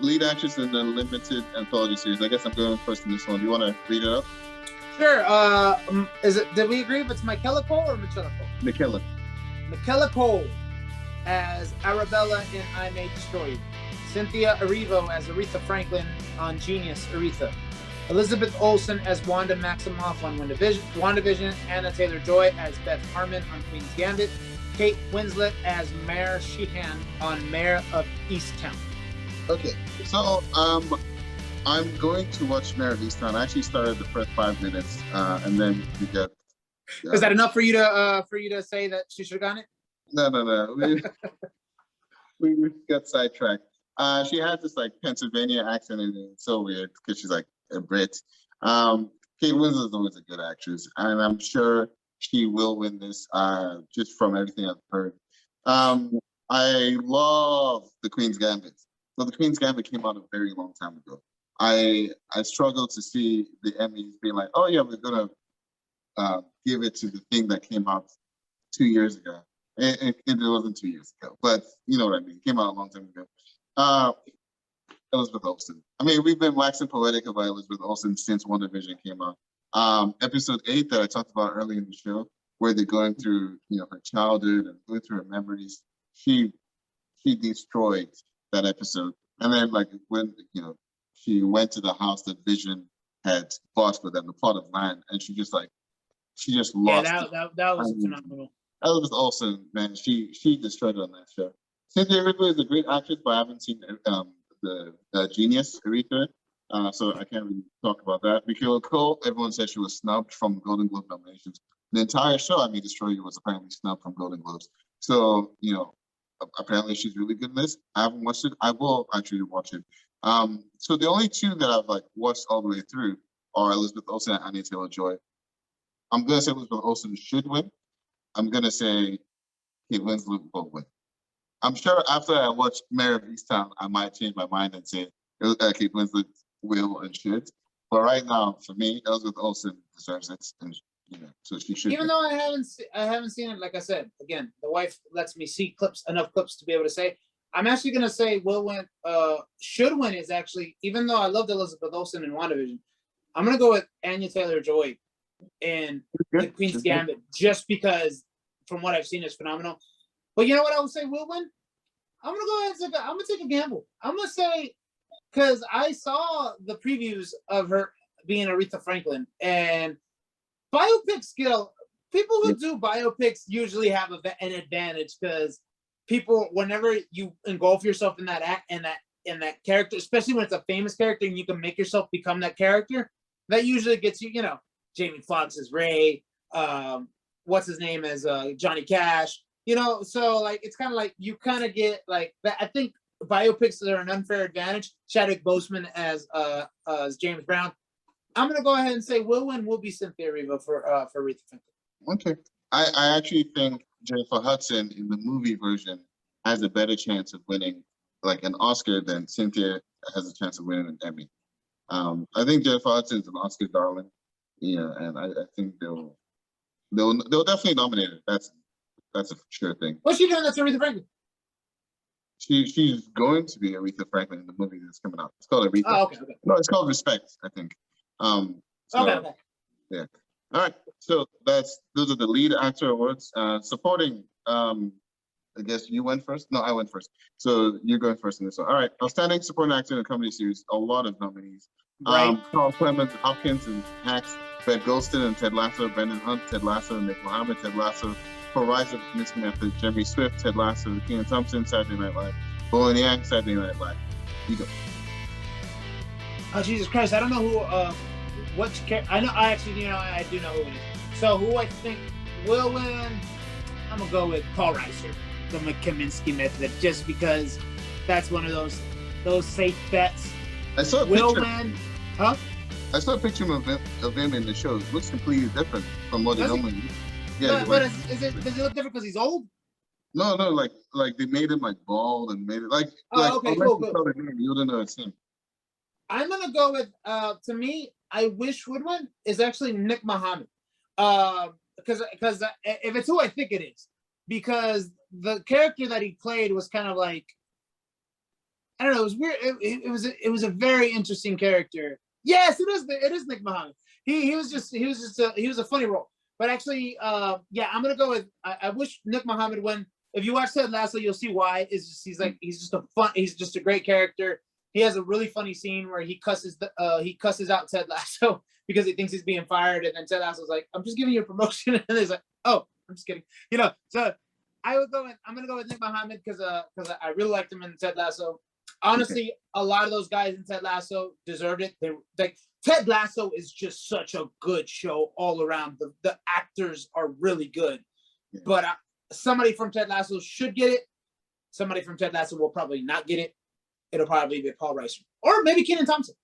Lead actress in the limited anthology series. I guess I'm going first in this one. You want to read it up? Sure. Is it? Did we agree if it's Michaela Cole or Michaela Cole? Michaela. Michaela Cole as Arabella in I May Destroy You. Cynthia Erivo as Aretha Franklin on Genius Aretha. Elizabeth Olsen as Wanda Maximoff on WandaVision. Anna Taylor-Joy as Beth Harmon on Queen's Gambit. Kate Winslet as Mare Sheehan on Mare of Easttown. Okay, so I'm going to watch Mare of Easttown. I actually started the first 5 minutes, and then we get. Is that enough for you to say that she should have gotten it? No. We got sidetracked. She has this like Pennsylvania accent, and it's so weird because she's like a Brit. Kate Winslet is always a good actress, and I'm sure she will win this. Just from everything I've heard, I love the Queen's Gambit. So the Queen's Gambit came out a very long time ago. I struggle to see the Emmys being like, oh yeah, we're gonna give it to the thing that came out 2 years ago. It wasn't 2 years ago, but you know what I mean. It came out a long time ago. Elizabeth Olsen. I mean, we've been waxing poetic about Elizabeth Olsen since WandaVision came out. Episode 8 that I talked about earlier in the show, where they're going through, her childhood and going through her memories. She destroyed that episode. And then, like, when she went to the house that Vision had bought for them, the plot of land, and she just lost. Yeah, that was phenomenal. Elizabeth Olsen, man, she destroyed it on that show. Cynthia Erivo is a great actress, but I haven't seen the Genius Aretha, so I can't really talk about that. Michaela Cole, everyone said she was snubbed from Golden Globe nominations. The entire show, I May Destroy You, was apparently snubbed from Golden Globes. So, apparently she's really good in this. I haven't watched it. I will actually watch it. So the only two that I've watched all the way through are Elizabeth Olsen and Anya Taylor-Joy. I'm gonna say Elizabeth Olsen should win. I'm gonna say Kate Winslet will win. I'm sure after I watch Mare of Easttown, I might change my mind and say Kate Winslet will and should. But right now, for me, Elizabeth Olsen deserves it, and so she should. Even though I haven't seen it, like I said, again, the wife lets me see enough clips to be able to say. I'm actually gonna say will win. Should win is actually, even though I loved Elizabeth Olsen in WandaVision, I'm gonna go with Anya Taylor-Joy in the Queen's Gambit, just because from what I've seen is phenomenal. But you know what I would say will win? I'm gonna go ahead and I'm gonna take a gamble. I'm gonna say, because I saw the previews of her being Aretha Franklin, and biopics people who do biopics usually have an advantage, because people, whenever you engulf yourself in that act and that character, especially when it's a famous character and you can make yourself become that character, that usually gets you, Jamie Foxx as Ray, what's his name as Johnny Cash, so it's kind of like you kind of get like that. I think biopics are an unfair advantage. Chadwick Boseman as James Brown. I'm gonna go ahead and say will win will be Cynthia Erivo for Aretha Franklin. Okay, I actually think Jennifer Hudson in the movie version has a better chance of winning like an Oscar than Cynthia has a chance of winning an Emmy. I think Jennifer Hudson is an Oscar darling, and I think they'll definitely nominate her. That's a sure thing. What's she doing? That's Aretha Franklin. She's going to be Aretha Franklin in the movie that's coming out. It's called Aretha. Oh, okay. No, it's called Respect, I think. Okay. Yeah. All right. So those are the lead actor awards. Supporting, I guess you went first. No, I went first. So you're going first in this one. All right. Outstanding supporting actor in a comedy series. A lot of nominees. Right. Carl Clemens, Hopkins, and Hacks. Ben Golston and Ted Lasso. Brendan Hunt, Ted Lasso. Nick Mohammed, Ted Lasso. For Rise of the Kaminsky Method. Jeremy Swift, Ted Lasso. Kenan Thompson, Saturday Night Live. Bowen Yang, Saturday Night Live. You go. Oh, Jesus Christ. I don't know who, I know, I do know who it is. So who I think will win, I'm going to go with Paul Reiser, the Kaminsky Method, just because that's one of those safe bets. I saw a will picture. Win. Huh? I saw a picture of him in the show. It looks completely different from what he normally do. Yeah, but does it look different because he's old? No, like they made him like bald and made it like. Okay, cool. You wouldn't know it's him. I'm gonna go with to me, I wish would win is actually Nick Mohammed. Because if it's who I think it is, because the character that he played was kind of like, I don't know. It was weird. It was a very interesting character. Yes, it is Nick Mohammed. He was a funny role. But actually, yeah, I'm gonna go with. I wish Nick Mohammed win. If you watch Ted Lasso, you'll see why. It's just he's just a great character. He has a really funny scene where he cusses out Ted Lasso because he thinks he's being fired, and then Ted Lasso's like, "I'm just giving you a promotion," and he's like, "Oh, I'm just kidding," So I'm gonna go with Nick Mohammed because I really liked him in Ted Lasso. Honestly, a lot of those guys in Ted Lasso deserved it. They like Ted Lasso is just such a good show all around. The actors are really good, but somebody from Ted Lasso should get it. Somebody from Ted Lasso will probably not get it. It'll probably be Paul Reiser or maybe Kenan Thompson.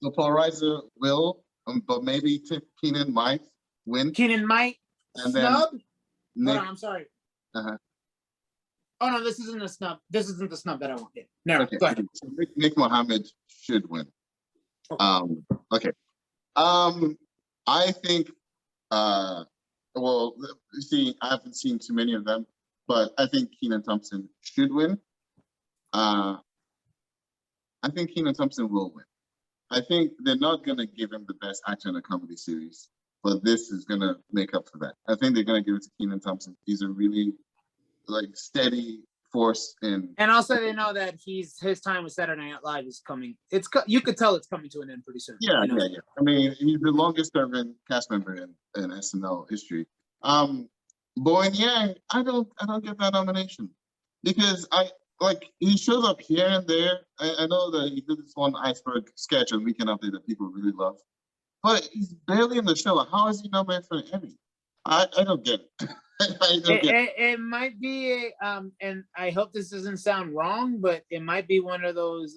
So Paul Reiser will, but maybe Kenan might win. Kenan might and snub. Nick, Hold on, I'm sorry. Uh-huh. Oh no, this isn't a snub. This isn't the snub that I want. Yeah. No, okay. Go ahead. So Nick Mohammed should win. Okay. Okay. I think. Well, see, I haven't seen too many of them, but I think Kenan Thompson should win. I think Kenan Thompson will win. I think they're not gonna give him the best actor in a comedy series, but this is gonna make up for that. I think they're gonna give it to Kenan Thompson. He's a really steady force in. And also, they know that his time with Saturday Night Live is coming. You could tell it's coming to an end pretty soon. Yeah. I mean, he's the longest serving cast member in SNL history. Bowen Yang, I don't get that nomination because he shows up here and there. I know that he did this one iceberg sketch on Weekend Update that people really love, but he's barely in the show. How is he nominated for an Emmy? I don't get it. It might be and I hope this doesn't sound wrong, but it might be one of those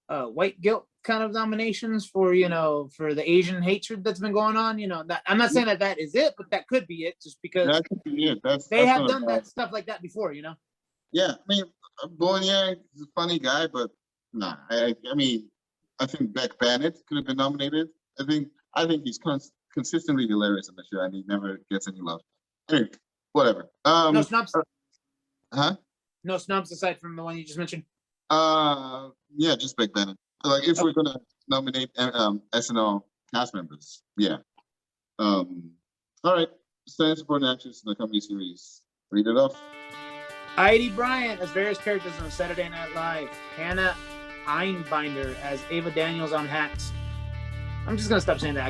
white guilt kind of nominations for the Asian hatred that's been going on. That I'm not saying that is it, but that could be it, just because that could be it. They have done that stuff like that before. Yeah, I mean, Bowen Yang is a funny guy, but nah. I mean, I think Beck Bannett could have been nominated. I think he's consistently hilarious on the show, and he never gets any love. Anyway, whatever. No snubs. No snubs aside from the one you just mentioned. Yeah, just Beck Bannett. If we're gonna nominate SNL cast members, yeah. All right. Standing supporting actress in the comedy series. Read it off. Heidi Bryant as various characters on Saturday Night Live. Hannah Einbinder as Ava Daniels on Hacks. I'm just gonna stop saying the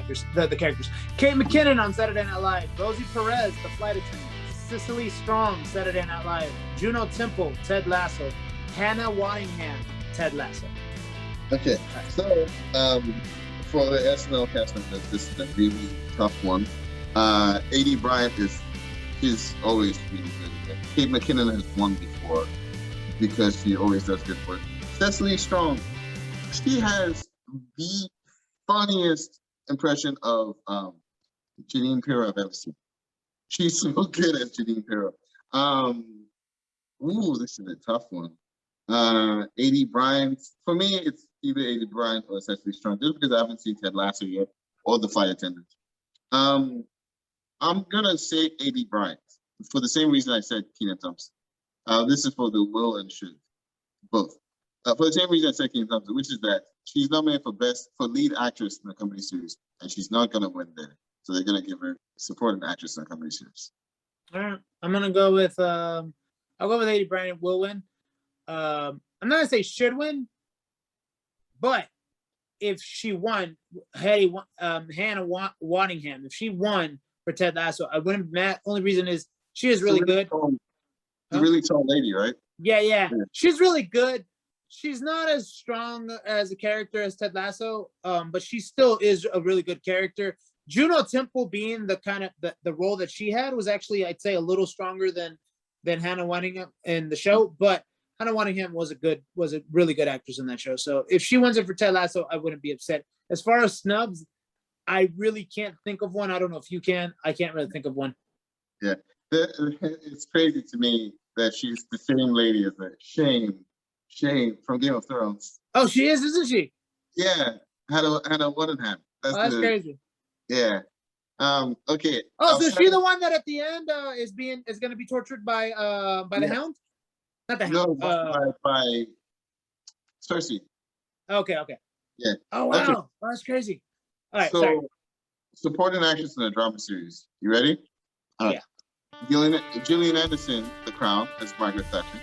characters. Kate McKinnon on Saturday Night Live. Rosie Perez, the flight attendant. Cicely Strong, Saturday Night Live. Juno Temple, Ted Lasso. Hannah Waddingham, Ted Lasso. Okay, so for the SNL cast members, this is a really tough one. A.D. Bryant she's always really good. Kate McKinnon has won before because she always does good work. Cicely Strong, she has the funniest impression of Janine Pirro I've ever seen. She's so good at Janine Pirro. This is a tough one. A.D. Bryant, for me, it's either A.D. Bryant or Cecily Strong, just because I haven't seen Ted Lasso yet or The Flight Attendant. I'm gonna say A.D. Bryant for the same reason I said Kenan Thompson. This is for the will and should, both. For the same reason I said Kenan Thompson, which is that she's nominated for lead actress in a comedy series, and she's not gonna win there. So they're gonna give her supporting actress in a comedy series. All right, I'm gonna go with I'll go with A.D. Bryant will win. I'm not gonna say should win, but if she won, Hannah Waddingham, if she won for Ted Lasso, I wouldn't be mad. Only reason is she is really good. She's a really tall lady, right? Yeah. She's really good. She's not as strong as a character as Ted Lasso, but she still is a really good character. Juno Temple being the kind of the role that she had was actually, I'd say, a little stronger than Hannah Waddingham in the show, but Hannah Waddingham was a really good actress in that show. So if she wins it for Ted Lasso, I wouldn't be upset. As far as snubs, I really can't think of one. I don't know if you can. I can't really think of one. Yeah, it's crazy to me that she's the same lady as that Shane from Game of Thrones. Oh, she is, isn't she? Yeah, Hannah Waddingham. That's crazy. Yeah. Okay. Oh, so is she the one that at the end is going to be tortured by the Hound? Not the Hound. No, by Cersei. Okay. Yeah. Oh Okay. wow, oh, that's crazy. All right, So, sorry. supporting actress in a drama series. You ready? All right. Gillian Anderson, The Crown, as Margaret Thatcher.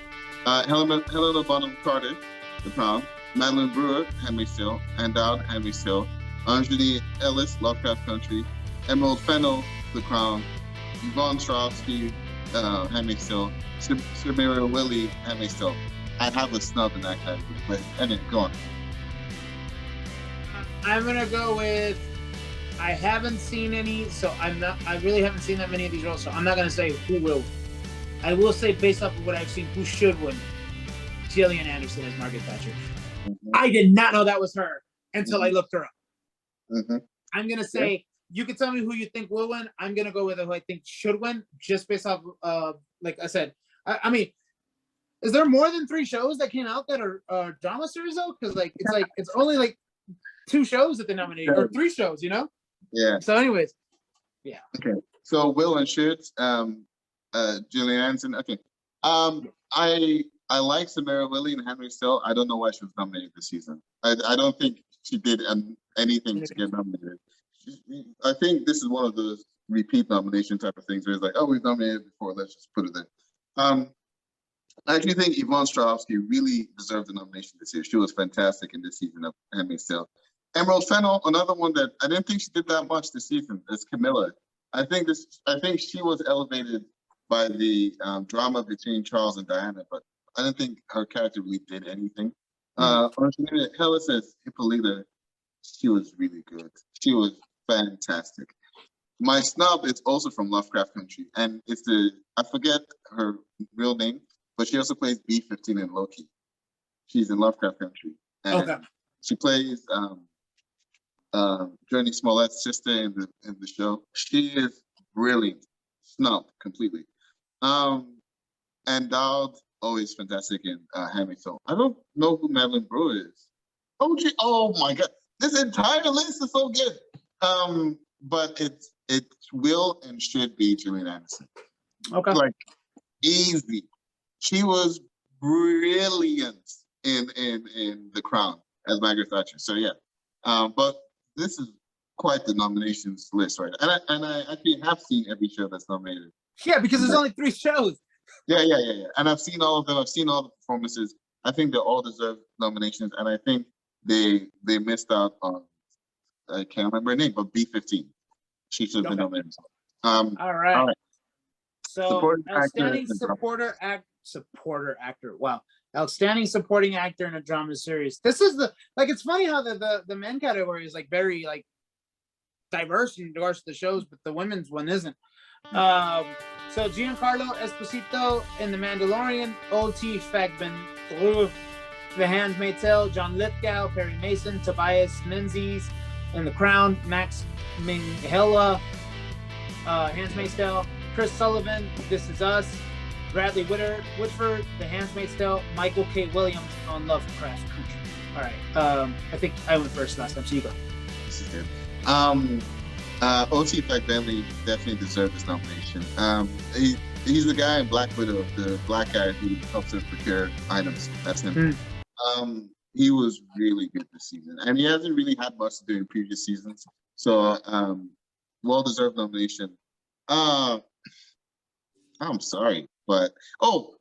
Helena Bonham Carter, The Crown. Madeline Brewer, Handmaid's Tale. Anne Dowd, Handmaid's Tale. Anjali Ellis, Lovecraft Country. Emerald Fennell, The Crown. Yvonne Strahovski, Handmaid's Tale. Samira Willie, Handmaid's Tale. I have a snub in that category, but anyway, go on. I'm gonna go with. I haven't seen any, so I'm not. I really haven't seen that many of these roles, so I'm not gonna say who will. I will say, based off of what I've seen, who should win. Gillian Anderson as Margaret Thatcher. Mm-hmm. I did not know that was her until I looked her up. Mm-hmm. I'm gonna say you can tell me who you think will win. I'm gonna go with who I think should win, just based off. Like I said, I mean, is there more than 3 shows that came out that are drama series though? Because it's only like 2 shows that they nominated, or 3 shows, you know? Yeah. So, anyways, yeah. Okay. So Will and should, Gillian Anderson. Okay. I like Samira Willie and Handmaid's Tale. I don't know why she was nominated this season. I don't think she did anything to get nominated. I think this is one of those repeat nomination type of things where it's like, oh, we've nominated before, let's just put it there. I actually think Yvonne Strahovski really deserved the nomination this year. She was fantastic in this season of Handmaid's Tale. Emerald Fennell, another one that I didn't think she did that much this season, is Camilla. I think she was elevated by the drama between Charles and Diana, but I didn't think her character really did anything. Hellas as Hippolyta, she was really good. She was fantastic. My snub is also from Lovecraft Country, and I forget her real name, but she also plays B-15 in Loki. She's in Lovecraft Country. And she plays Journey Smollett's sister in the show. She is brilliant. Snubbed completely. And Dowd, always fantastic in Handmaid's Tale. I don't know who Madeline Brewer is. Oh my God. This entire list is so good. But it will and should be Gillian Anderson. Okay. Like, easy. She was brilliant in The Crown as Margaret Thatcher. So yeah. But this is quite the nominations list, right? And I actually have seen every show that's nominated. Yeah, because there's only 3 shows. Yeah. And I've seen all of them. I've seen all the performances. I think they all deserve nominations, and I think they missed out on, I can't remember her name, but B-15. She should have been nominated. All right. So outstanding supporter actor. Wow. Outstanding supporting actor in a drama series. This is it's funny how the men category is like very like diverse in regards to the shows, but the women's one isn't. So Giancarlo Esposito in The Mandalorian, O.T. Fagben, The Handmaid's Tale, John Lithgow, Perry Mason, Tobias Menzies in The Crown, Max Minghella, Handmaid's Tale, Chris Sullivan, This Is Us, Bradley Whitford, The Handmaid's Tale, Michael K. Williams on Lovecraft Country. All right. I think I went first last time, so you go. This is good. O.T. Fagbenley definitely deserved this nomination. He's the guy in Black Widow, the black guy who helps her procure items. That's him. He was really good this season, and he hasn't really had much to do in previous seasons. So, well-deserved nomination. I'm sorry, but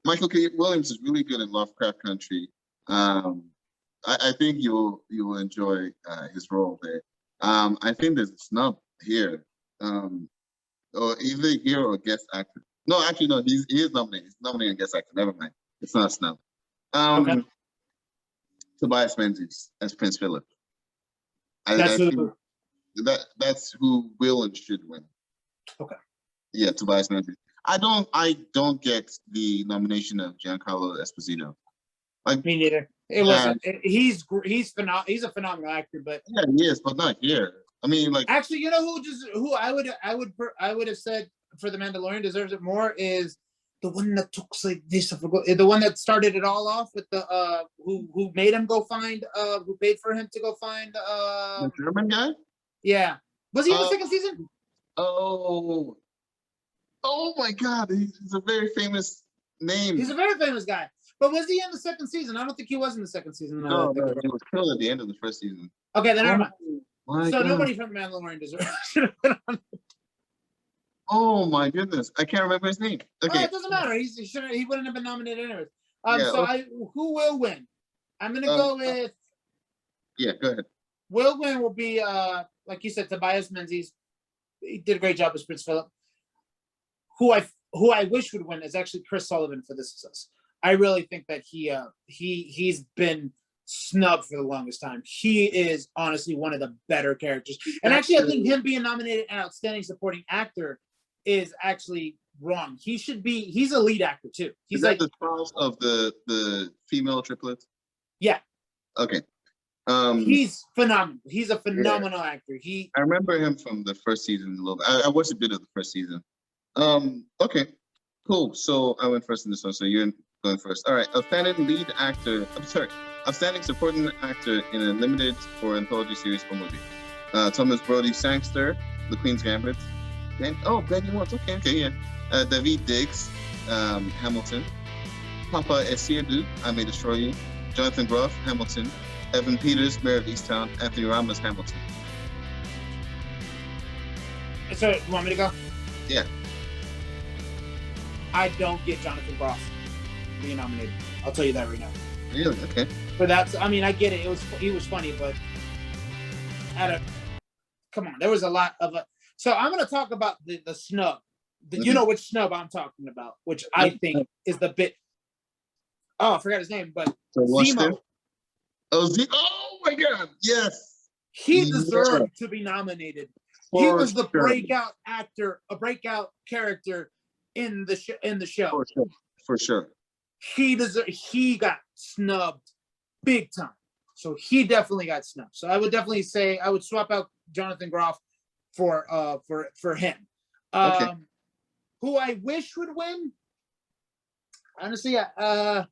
Michael K. Williams is really good in Lovecraft Country. I think you'll enjoy his role there. I think there's a snub here, or either here or guest actor. No, actually, no. He is nominated. He's nominated guest actor. Never mind. It's not a snub. Tobias Menzies as Prince Philip. That's who will and should win. Okay. Yeah, Tobias Menzies. I don't get the nomination of Giancarlo Esposito. Me neither. It wasn't. He's a phenomenal actor, but yeah, he is, but not here. I mean, actually, you know who I would have said for The Mandalorian deserves it more is the one that took like this. I forgot, the one that started it all off with the who made him go find who paid for him to go find the German guy. Yeah, was he in the second season? Oh my God, he's a very famous name. He's a very famous guy. But was he in the second season? I don't think he was in the second season. No, he was killed at the end of the first season. Okay, then never mind. My So God. nobody from The Mandalorian should have been on. Oh my goodness, I can't remember his name. Okay, It doesn't matter. He wouldn't have been nominated anyways. Yeah, So okay. who will win? I'm gonna go with yeah, go ahead. will win will be like you said, Tobias Menzies. He did a great job as Prince Philip. Who I wish would win is actually Chris Sullivan for This Is Us. I really think that he's been snubbed for the longest time. He is honestly one of the better characters. And actually, I think him being nominated an outstanding supporting actor is actually wrong. He's a lead actor too. He's Is that like the spouse of the female triplets? Yeah. Okay. He's phenomenal. He's a phenomenal actor. I remember him from the first season a little bit. I watched a bit of the first season. Okay. Cool. So I went first in this one, so you're going first. All right. Outstanding supporting actor in a limited or anthology series or movie. Thomas Brody Sangster, The Queen's Gambit. Benny Watts. Okay, yeah. David Diggs, Hamilton. Papa Essiedu, I May Destroy You. Jonathan Groff, Hamilton. Evan Peters, Mayor of Easttown. Anthony Ramos, Hamilton. So, you want me to go? Yeah. I don't get Jonathan Groff being nominated. I'll tell you that right now. Really? Okay. But I get it. He was funny, but come on, there was a lot of it. So I'm going to talk about the snub. You know which snub I'm talking about, which I think is the bit. Oh, I forgot his name, but Zemo. Oh my God! Yes. He deserved to be nominated. He was the breakout actor, a breakout character in the show. For sure. He got snubbed big time. So he definitely got snubbed. So I would definitely say I would swap out Jonathan Groff for him. Okay. Who I wish would win? Honestly, I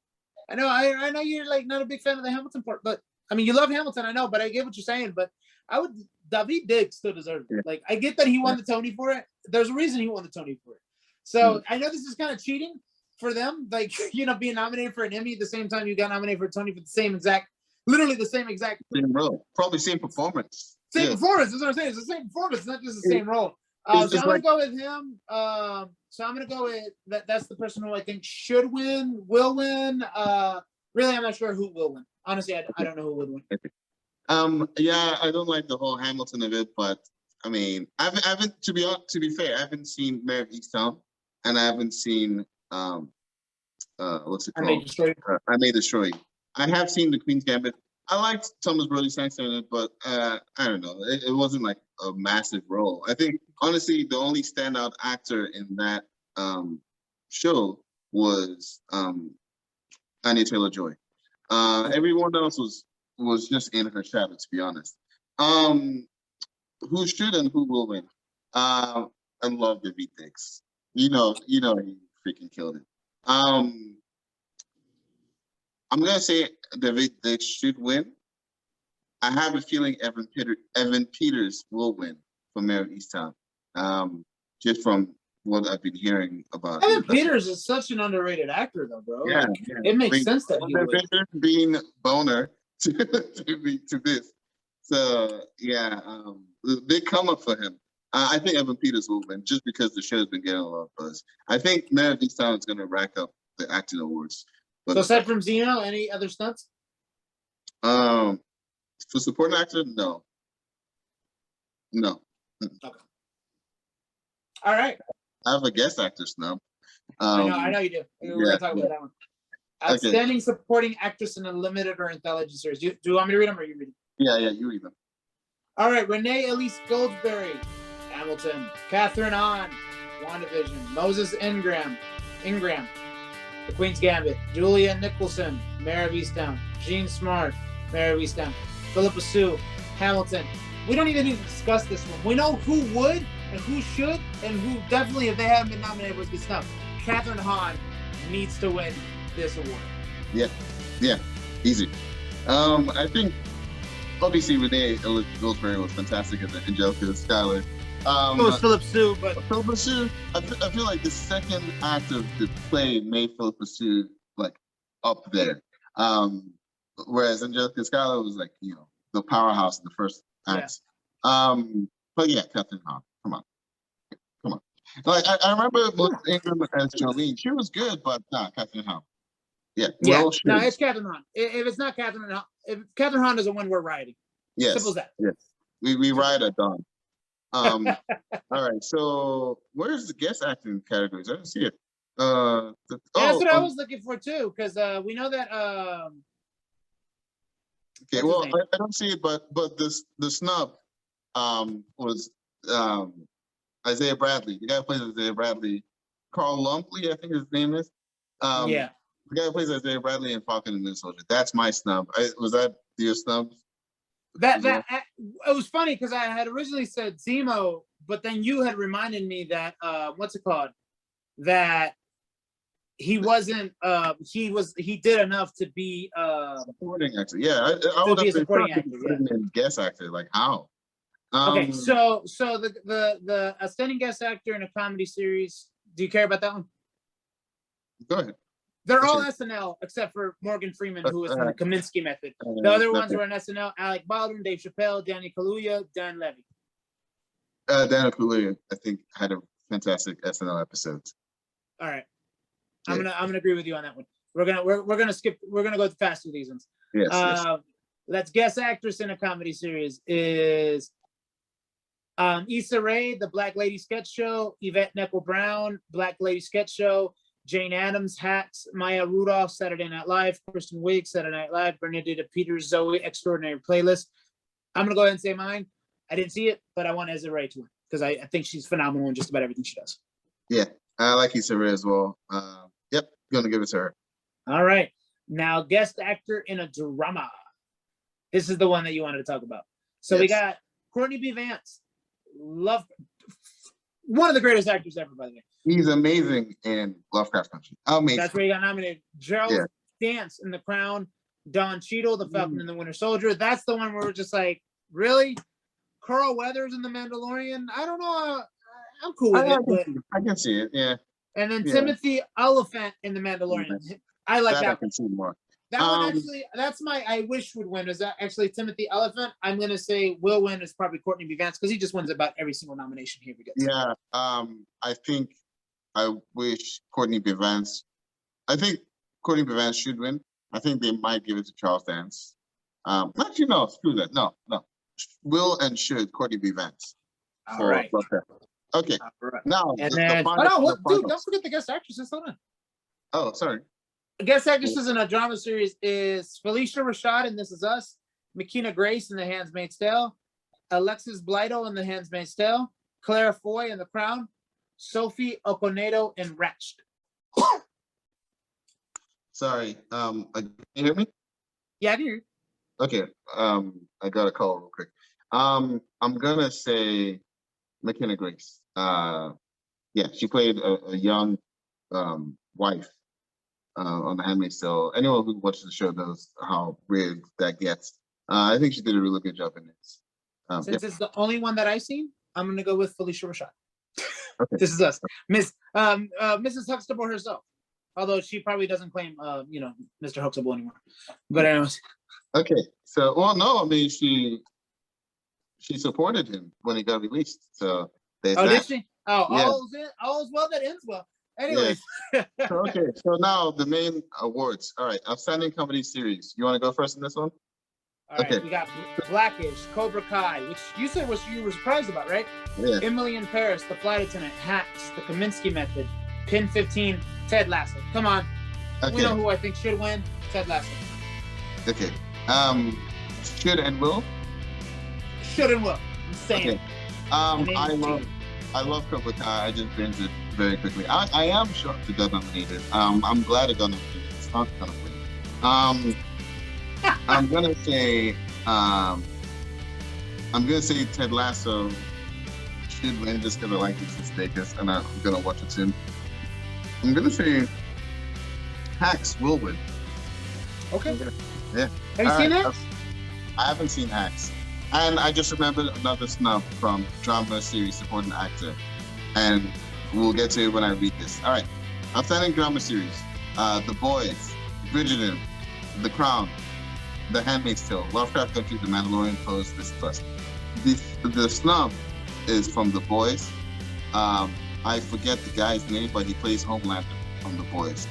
know you're like not a big fan of the Hamilton part, but I mean you love Hamilton, I know, but I get what you're saying. But David Diggs still deserves it. Like I get that he won the Tony for it. There's a reason he won the Tony for it. So I know this is kind of cheating for them, like being nominated for an Emmy at the same time you got nominated for a Tony for literally the same exact role, probably same performance. Performance. That's what I'm saying. It's the same performance. It's not just the same role. So I'm gonna go with him. So I'm gonna go with that. That's the person who I think should win, will win. Really, I'm not sure who will win. Honestly, I don't know who would win. Yeah, I don't like the whole Hamilton of it, but I mean, I haven't. To be fair, I haven't seen Mayor of Easttown, and I haven't seen what's it called? I May Destroy You. I have seen The Queen's Gambit. I liked Thomas Brody Sangster in it, but I don't know. It wasn't like a massive role. I think honestly, the only standout actor in that show was Anya Taylor-Joy. Everyone else was just in her shadow, to be honest. Who should and who will win? I love David Diggs. You know, he freaking killed it. I'm gonna say David Diggs should win. I have a feeling Evan Peters will win for Mayor of Easttown. Just from what I've been hearing about. Evan Peters is such an underrated actor, though, bro. Yeah, It makes sense that he would. Being boner to this. So yeah, big come up for him. I think Evan Peters will win just because the show's been getting a lot of buzz. I think Mayor of Easttown is gonna rack up the acting awards. But, so aside from Zeno, any other stunts? For supporting actor, no. Okay. All right. I have a guest actor snub. I know you do. We're gonna talk about that one. Outstanding supporting actress in a limited or anthology series. Do you want me to read them or are you reading? Yeah, you read them. All right. Renee Elise Goldsberry, Hamilton. Catherine Hahn, WandaVision. Moses Ingram, The Queen's Gambit. Julia Nicholson, Mayor of Easttown. Jean Smart, Mayor of Easttown. Philippa Sue, Hamilton. We don't even need to discuss this one. We know who would and who should and who definitely, if they haven't been nominated, was good stuff. Catherine Hahn needs to win this award. Yeah, easy. I think obviously Renee Goldsberry was fantastic as Angelica Schuyler. It was Philippa Sue, but Philippa Sue, I feel like the second act of the play made Philippa Sue like up there. Whereas Angelica Schuyler was like, the powerhouse in the first act. But yeah, Catherine Hahn, come on. Like I remember Melissa Ingram as Jolene. She was good, but Catherine Hahn. Yeah. No, it's Catherine Hahn. If it's not Catherine Hahn, if Catherine Hahn doesn't win, we're rioting. Yes. Simple as that. Yes. We riot at dawn. All right. So where's the guest acting categories? I don't see it. That's what I was looking for too, because we know that. Okay. Well, I don't see it, but the snub was Isaiah Bradley. The guy who plays Isaiah Bradley, Carl Lumpley, I think his name is. The guy who plays Isaiah Bradley in Falcon and Winter Soldier. That's my snub. Was that your snub? It was funny because I had originally said Zemo, but then you had reminded me that what's it called? That he wasn't. He did enough to be supporting actor. Yeah, I would have supporting actor. Yeah. Guest actor, like how? Okay, so the outstanding guest actor in a comedy series. Do you care about that one? Go ahead. They're all SNL except for Morgan Freeman, who was in the Kaminsky Method. The other ones were on SNL: Alec Baldwin, Dave Chappelle, Danny Kaluuya, Dan Levy. Danny Kaluuya, I think, had a fantastic SNL episode. All right, I'm gonna agree with you on that one. We're gonna skip. We're gonna go fast through these ones. Yes. Let's guest actress in a comedy series is Issa Rae, The Black Lady Sketch Show; Yvette Neckle-Brown, Black Lady Sketch Show; Jane Addams, Hacks; Maya Rudolph, Saturday Night Live; Kristen Wiig, Saturday Night Live; Bernadette Peters, Zoe, Extraordinary Playlist. I'm gonna go ahead and say mine. I didn't see it, but I want Issa Rae to win because I think she's phenomenal in just about everything she does. Yeah, I like Issa Rae as well. Yep, gonna give it to her. All right, now guest actor in a drama. This is the one that you wanted to talk about. So we got Courtney B. Vance. Love, one of the greatest actors ever, by the way. He's amazing in Lovecraft Country. Amazing. That's where he got nominated. Gerald Dance in The Crown. Don Cheadle, The Falcon and the Winter Soldier. That's the one where we're just like, really? Carl Weathers in The Mandalorian? I don't know. I'm cool with it. I can see it, yeah. And then Timothy Oliphant in The Mandalorian. I like that. I can see more. That one actually, that's my I wish would win. Is that actually Timothy Oliphant? I'm gonna say will win is probably Courtney B. Vance because he just wins about every single nomination he ever gets. Yeah, I think I wish Courtney B. Vance. I think Courtney B. Vance should win. I think they might give it to Charles Dance. Actually, no, screw that. No. Will and should Courtney B. Vance. All right. Okay. All right. Now, and then, dude, don't forget the guest actresses. Hold on. Oh, sorry. Guest actresses in a drama series is Felicia Rashad in This Is Us, Makina Grace in The Handmaid's Tale, Alexis Bledel in The Handmaid's Tale, Claire Foy in The Crown, Sophie Okonedo in Ratched. Sorry. Can you hear me? Yeah, I can hear you. Okay. I got a call real quick. I'm gonna say McKenna Grace. Yeah, she played a young wife on The Handmaid's Tale. Anyone who watches the show knows how weird that gets. I think she did a really good job in this. Since it's the only one that I've seen, I'm gonna go with Felicia Rashad. Okay. This Is Us. Mrs. Huxtable herself. Although she probably doesn't claim Mr. Huxtable anymore. But anyways. Okay. So no, I mean she supported him when he got released. So did she? Oh, yeah. All's well that ends well. Anyways. Yeah. Okay, so now the main awards. All right, outstanding comedy series. You want to go first in this one? All right, we got Blackish, Cobra Kai, which you said you were surprised about, right? Yeah. Emily in Paris, The Flight Attendant, Hacks, The Kaminsky Method, Pin 15, Ted Lasso. Come on. Okay. We know who I think should win. Ted Lasso. Okay. Should and will? Should and will. I'm saying. Okay. I love Cobra Kai. I just binged it very quickly. I am shocked it got nominated. I'm glad it got nominated. It's not gonna win. I'm gonna say Ted Lasso should win just because I like Jason Statham and I'm gonna watch it soon. I'm gonna say Hacks will win. Okay. Yeah. Have you seen Hacks? I haven't seen Hacks. And I just remembered another snub from drama series supporting actor. And we'll get to it when I read this. All right. Outstanding drama series. The Boys, Bridgerton, The Crown, The Handmaid's Tale, Lovecraft Country, The Mandalorian, Pose, This Plus. The snub is from The Boys. I forget the guy's name, but he plays Homelander from The Boys.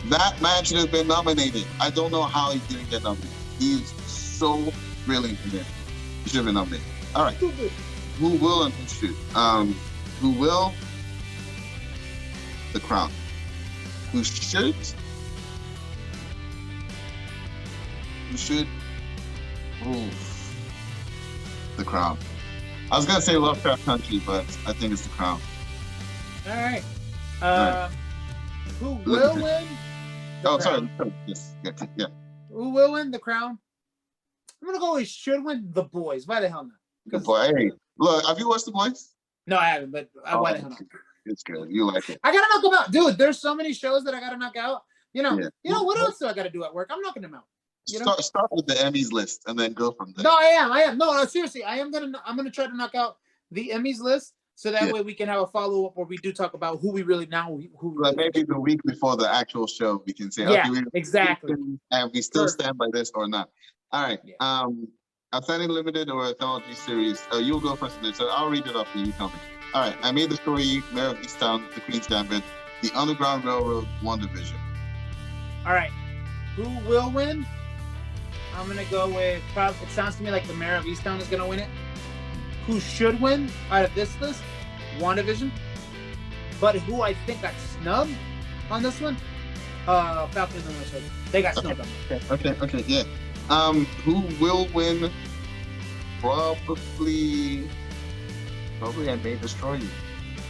That man should have been nominated. I don't know how he didn't get nominated. He's so brilliant in it. He should have been nominated. All right. Who will and who should? Who will? The Crown. Who should? Who should? Oof. The Crown. I was gonna say Lovecraft Country, but I think it's The Crown. All right. Who will win? Oh, sorry. Yes. Yeah. Who will win? The Crown. I'm gonna go with should win. The Boys. Why the hell not? Good boy. Hey, look, have you watched The Boys? No, I haven't. But why the hell not? It's good. You like it. I gotta knock them out, dude. There's so many shows that I gotta knock out. You know. Yeah. You know what else do I gotta do at work? I'm knocking them out. You know? Start with the Emmys list and then go from there. No, I am. No, seriously. I'm gonna try to knock out the Emmys list so that way we can have a follow up where we do talk about who we really Like maybe the week before the actual show, we can say, yeah, okay, exactly. And we still stand by this or not. All right. Yeah. Outstanding limited or anthology series. You'll go first today, so I'll read it off and you tell me. All right. I Made the Story, Mayor of Easttown, The Queen's Gambit, The Underground Railroad, WandaVision. All right. Who will win? I'm gonna go with. It sounds to me like the Mayor of Easttown is gonna win it. Who should win out of this list? WandaVision. But who I think got snubbed on this one? Falcon and the Winter Soldier. They got snubbed on it. Okay, yeah. Who will win? Probably I May Destroy You.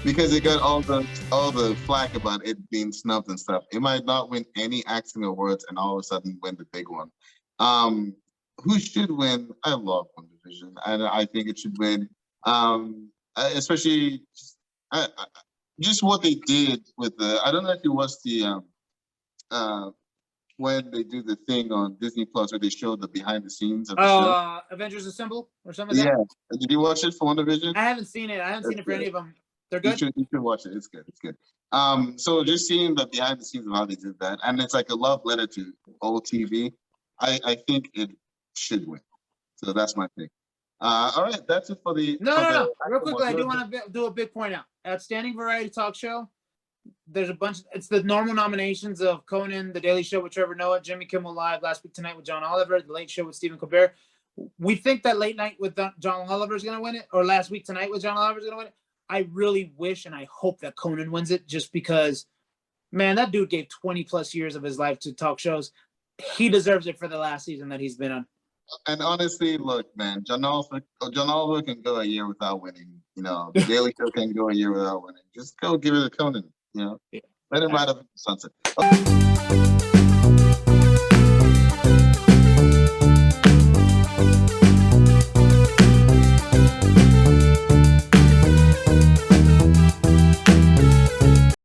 Because it got all the flack about it being snubbed and stuff. It might not win any acting awards and all of a sudden win the big one. Who should win? I love WandaVision, and I think it should win. Especially just what they did with the. I don't know if you watched the when they do the thing on Disney Plus where they show the behind the scenes of the show. Avengers Assemble or something like that? Yeah. Did you watch it for WandaVision? I haven't seen it. For any of them. They're good? You should watch it. It's good. So just seeing the behind the scenes of how they did that, and it's like a love letter to old TV, I think it should win. So that's my thing. All right, that's it for the... No. Real quickly, I do want to do a big point out. Outstanding Variety Talk Show. There's a bunch. It's the normal nominations of Conan, The Daily Show with Trevor Noah, Jimmy Kimmel Live, Last Week Tonight with John Oliver, The Late Show with Stephen Colbert. We think that Late Night with John Oliver is going to win it, or Last Week Tonight with John Oliver is going to win it. I really wish and I hope that Conan wins it, just because, man, that dude gave 20 plus years of his life to talk shows. He deserves it for the last season that he's been on. And honestly, look, man, John Oliver can go a year without winning. You know, The Daily Show can go a year without winning. Just go give it to Conan. You know, let him ride up the sunset. Okay.